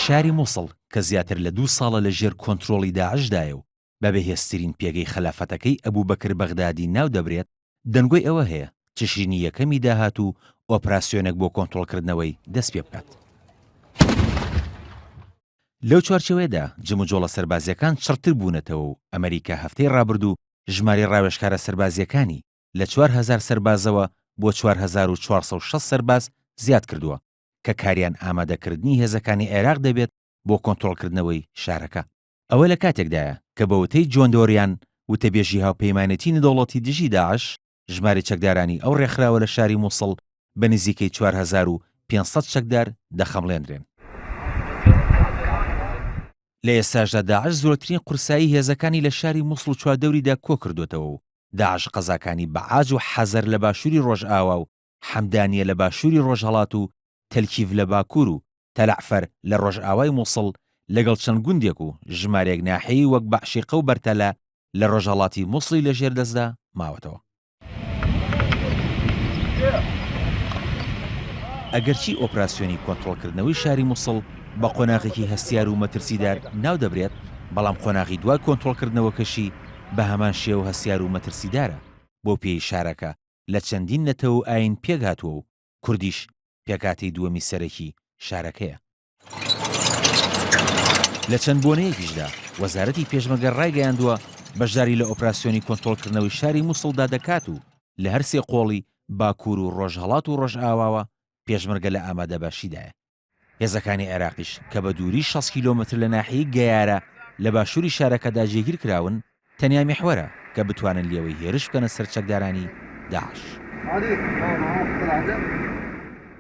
شاری مووسڵ کە زیاتر لە 2 ساڵە لە ژێر کۆنتڕۆڵی داعشدایە و بە بەهێزترین پێگەی خلافەتەکەی ئەبوو بەکر بەغدادی ناو دەبرێت، دەنگۆی ئەوە هەیە تشرینی یەکەمی داهات و ئۆپراسیۆنێک بۆ کۆنتڕۆڵکردنەوەی دەست پێ بکات. لەو چوارچەوەیەدا جموجۆڵە سەربازیەکان چڕتر بوونەتەوە و ئەمریکا هەفتەی ڕابردوو ژماری ڕاوێژکارە سەربازیەکانی لە 4,000 سەربازەوە بۆ 4,460 سەرباز زیاد کردووە کە کاریان ئامادەکردنی هێزەکانی عێراق دەبێت بۆ کۆنتڕۆڵکردنەوەی شارەکە. ئەوە لە کاتێکدایە کە بە وتەی جۆندۆریان وتەبێژی هاوپەیمانەتی نەدەوڵەتی دژی داعش ژماری چەکدارانی ئەو ڕێکخراوە لە شاری مووسڵ بە نزیکەی 4,500 چەکدار دەخەمڵێنرێن. لە ئێستاشدا داعش زۆرترین قورسایی هێزەکانی لە شاری مووسڵ و چواردەوریدا کۆ کردوێتەوە و داعش قەزاکانی بەعاج و حەزەر لە باشووری ڕۆژئاوا و حەمدانیە لە باشووری ڕۆژهەڵات و تەلکیڤ لە باکوور و تەلعفەر لە ڕۆژئاوای مووسڵ لەگەڵ چەند گوندێک و ژمارێک ناحەیی وەک بەعشیقە و بەرتەلە لە ڕۆژهەڵاتی مووسڵی لە ژێر دەستدا ماوەتەوە. ئەگەرچی ئۆپراسیۆنی کۆنتڕۆڵکردنەوەی شاری مووسڵ بە قۆناغێکی هەستیار و مەترسیدار ناو دەبرێت، بەڵام قۆناغی دوای کۆنتڕۆڵکردنەوەکەشی بە هەمان شێوە هەستیار و مەترسیدارە بۆ پێی شارەکە لە چەندین نەتەوە و ئاین پێگاتوە و کوردیش پێکاتی دووەمی سەرەکی شارەکەیە. لە چەند بۆنەیەکیشدا وەزارەتی پێشمەرگە ڕایگەیاندووە بەشداری لە ئۆپراسیۆنی کۆنتڕۆڵکردنەوەی شاری مووسڵدا دەکات و لە هەر سێ قۆڵی باکوور و ڕۆژهەڵات و ڕۆژئاواوە پێشمەرگە لە ئامادەباشیدایە. هێزەکانی عێراقیش کە بە دووری 6 کیلۆمەتر لە ناحیەی گەیارە لە باشووری شارەکەدا جێگیر کراون، تەنیا میحوەرە کە بتوانن لێوەی هێرش بکەنە سەر چەکدارانی داعش.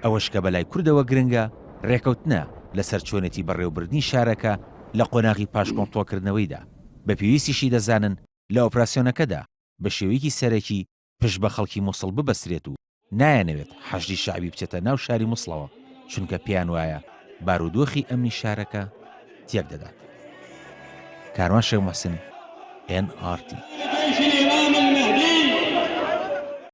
ئەوەش کە بەلای کوردەوە گرنگە ڕێکەوتنە لەسەر چۆنێتی بەڕێوەبردنی شارەکە لە قۆناغی پاش کۆنتڕۆڵکردنەوەیدا. بە پێویستیشی دەزانن لە ئۆپراسیۆنەکەدا بە شێوەیەکی سەرەکی پشت بە خەڵکی مووسڵ ببەسرێت و نایەنەوێت حەشدی شعبی بچێتە ناو شاری مووسڵەوە، چونکە پیان وایە بارودۆخی ئەمنی شارەکە تێک دەدات. کاروان شێخ موحسین، NRT.